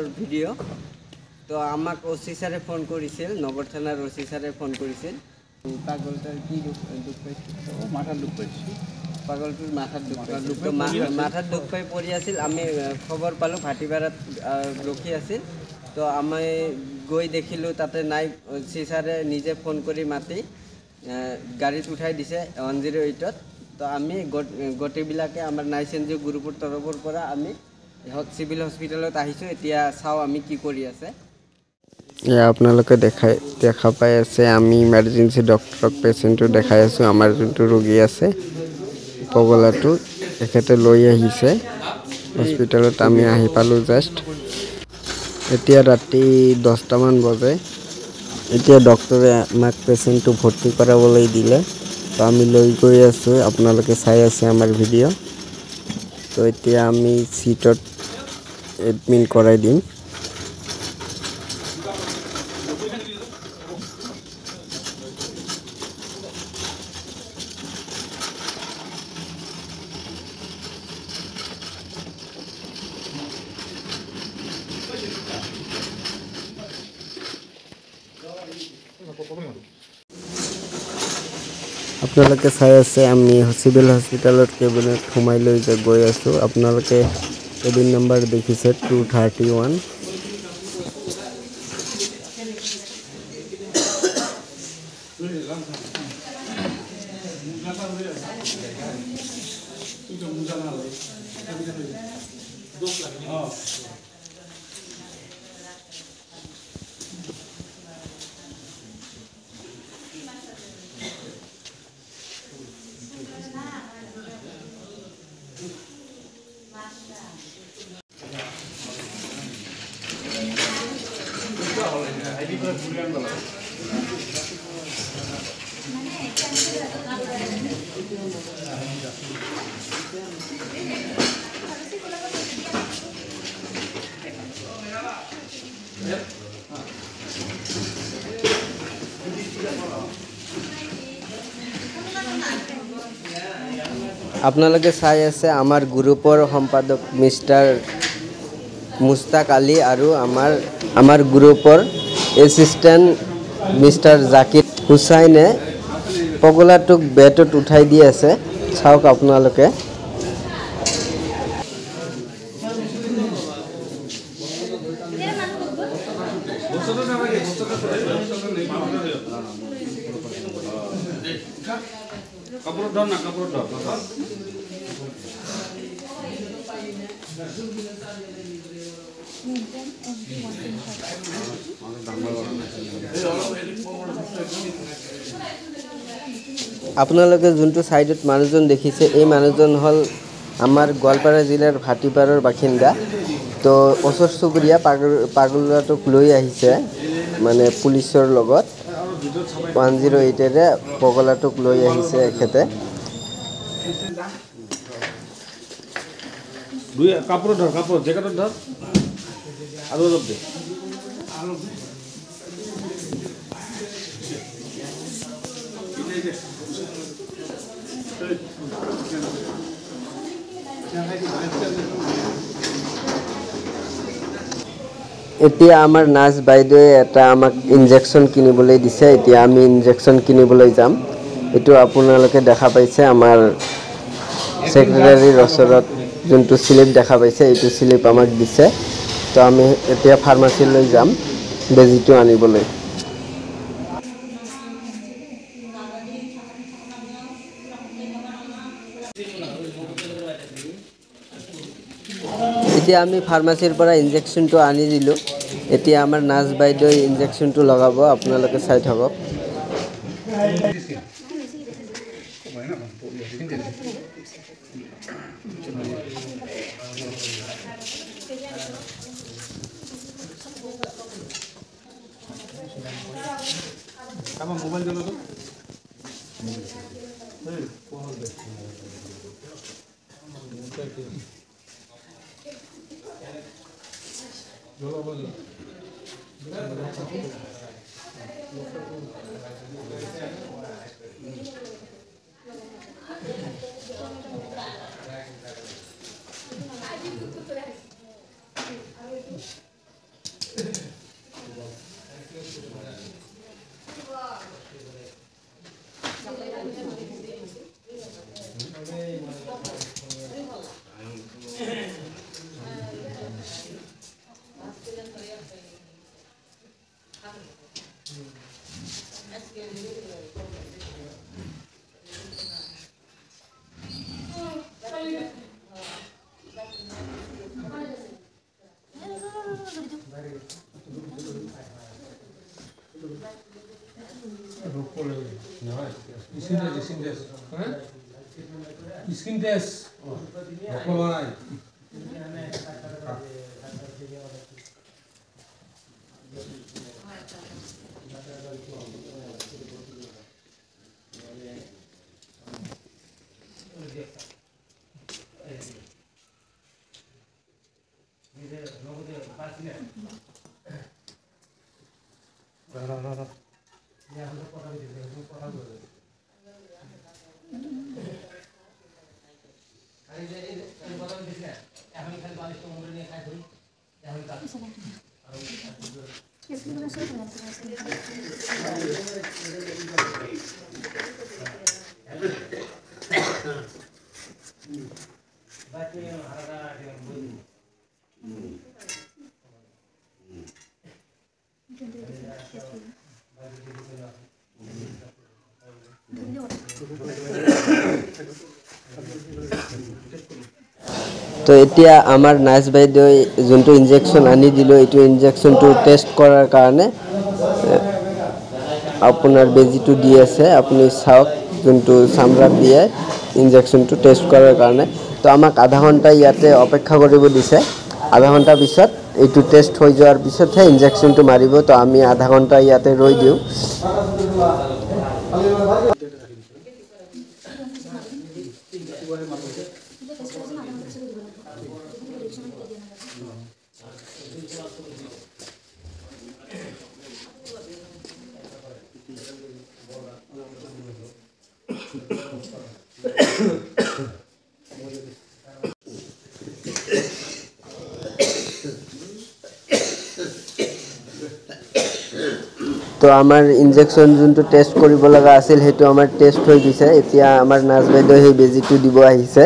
পাগলৰ ভিডিঅ' তো আমাক ওসি স্যারে ফোন করেছিল, নগর থানার ওসি স্যারে ফোন করেছিল। পাগলটার কি দুঃখ পাইছে? মাথার দুঃখ পাইছে। পাগলটোর মাথার দুঃখ পাই পড়ি আছিল। আমি খবর পালোঁ ভাটিপাড়াত ৰখি আছিল। তো আমি গৈ দেখিলোঁ তাতে নাই। ওসি স্যাৰে নিজে ফোন কৰি মাতি গাড়ীত উঠাই দিছে 108ত। তো আমি গোটেইবিলাকে আমাৰ নাইচ এন জি অ' গ্ৰুপৰ তৰফৰ পৰা আমি চিভিল হস্পিটেলত আহিছোঁ। এতিয়া চাওঁ আমি কি কৰি আছে। আপোনালোকে দেখা পাই আছে আমি ইমাৰ্জেঞ্চি ডক্টৰক পেচেণ্টটো দেখাই আছোঁ। আমাৰ যোনটো ৰোগী আছে পগলাটো তেখেতে লৈ আহিছে হস্পিটেলত। আমি আহি পালোঁ জাষ্ট। এতিয়া ৰাতি 10টামান বজে। এতিয়া ডক্টৰে আমাক পেচেণ্টটো ভৰ্তি কৰাবলৈ দিলে। তো আমি লৈ গৈ আছোঁ। আপোনালোকে চাই আছে আমাৰ ভিডিঅ'। তো এতিয়া আমি চিটত এডমিট কৰাই দিম। আপোনালোকে চাই আছে আমি চিভিল হস্পিটেলত কেবিনত সোমাই লৈ গৈ আছোঁ। আপোনালোকে কেবিন নম্বৰ দেখিছে 231। আপোনালোকে চাই আছে আমাৰ গ্ৰুপৰ সম্পাদক মিষ্টাৰ মুস্তাক আলী আৰু আমাৰ গ্ৰুপৰ এছিষ্টেণ্ট মিষ্টাৰ জাকিৰ হুছাইনে পগলাটোক বেডত উঠাই দি আছে। চাওক আপোনালোকে। আপোনালোকে যোনটো সাইডত মানুহজন দেখিছে এই মানুহজন হল আমাৰ গোৱালপাৰা জিলাৰ ভাটিপাৰৰ বাসিন্দা। তো ওচৰ চুবুৰীয়া পাগলাটোক লৈ আহিছে মানে পুলিচৰ লগত 108ৰে পগলাটোক লৈ আহিছে এখেতে। কাপোৰ ধৰ, কাপোৰ জেকেটত ধৰ আৰু অলপ দে। এতিয়া আমাৰ নাৰ্ছ বাইদেৱে এটা আমাক ইনজেকশ্যন কিনিবলৈ দিছে। এতিয়া আমি ইনজেকশ্যন কিনিবলৈ যাম। এইটো আপোনালোকে দেখা পাইছে আমাৰ ছেক্ৰেটাৰীৰ ওচৰত যোনটো স্লিপ দেখা পাইছে এইটো স্লিপ আমাক দিছে। তো আমি এতিয়া ফাৰ্মাচীলৈ যাম বেজীটো আনিবলৈ। এতিয়া আমি ফাৰ্মাচীৰ পৰা ইনজেকশ্যনটো আনি দিলোঁ। এতিয়া আমাৰ নাৰ্ছ বাইদেৱে ইনজেকশ্যনটো লগাব। আপোনালোকে চাই থাকক। মোবাইল দিলো তো স্কিন টেস্ট নকলোৱা নাই তো এতিয়া আমাৰ নাৰ্ছ বাইদেৱে যোনটো ইনজেকশ্যন আনি দিলোঁ এইটো ইনজেকশ্যনটো টেষ্ট কৰাৰ কাৰণে আপোনাৰ বেজীটো দি আছে আপুনি চাওক যোনটো চামৰাত দিয়ে ইনজেকশ্যনটো টেষ্ট কৰাৰ কাৰণে তো আমাক আধা ঘণ্টা ইয়াতে অপেক্ষা কৰিব দিছে আধা ঘণ্টাৰ পিছত এইটো টেষ্ট হৈ যোৱাৰ পিছতহে ইনজেকশ্যনটো মাৰিব তো আমি আধা ঘণ্টা ইয়াতে ৰৈ দিওঁ তো আমাৰ ইনজেকশ্যন যোনটো টেষ্ট কৰিব লগা আছিল সেইটো আমাৰ টেষ্ট হৈ গৈছে এতিয়া আমাৰ নাৰ্ছ বাইদেৱে সেই বেজীটো দিব আহিছে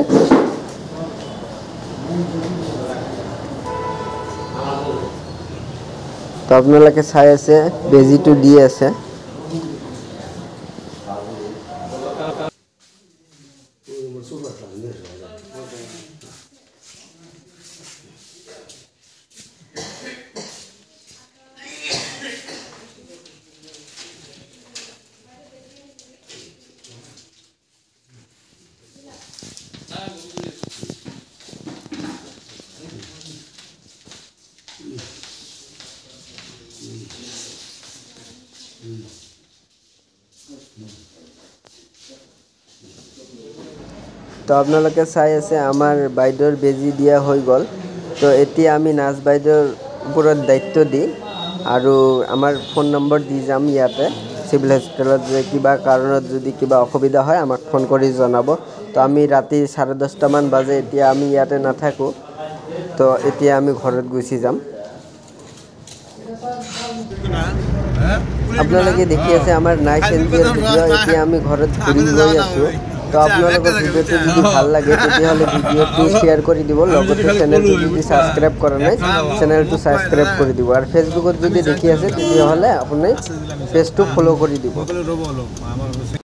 তো আপোনালোকে চাই আছে বেজীটো দি আছে তো আপোনালোকে চাই আছে আমাৰ বাইদেউৰ বেজী দিয়া হৈ গ'ল তো এতিয়া আমি নাৰ্ছ বাইদেউৰ ওপৰত দায়িত্ব দি আৰু আমাৰ ফোন নম্বৰ দি যাম ইয়াতে চিভিল হস্পিটেলত যে কিবা কাৰণত যদি কিবা অসুবিধা হয় আমাক ফোন কৰি জনাব তো আমি ৰাতি 10:30 মান বাজে এতিয়া আমি ইয়াতে নাথাকোঁ তো এতিয়া আমি ঘৰত গুচি যাম আপোনালোকে দেখি আছে আমাৰ নাইট এনজিঅ'ৰ ভিডিঅ' এতিয়া আমি ঘৰত ঘূৰি গৈ আছোঁ তো আপোনালোকৰ ভিডিঅ'টো যদি ভাল লাগে তেতিয়াহ'লে ভিডিঅ'টো শ্বেয়াৰ কৰি দিব লগতে চেনেলটো যদি ছাবস্ক্ৰাইব কৰা নাই চেনেলটো ছাবস্ক্ৰাইব কৰি দিব আৰু ফেচবুকত যদি দেখি আছে তেতিয়াহ'লে আপুনি পেজটো ফ'ল' কৰি দিব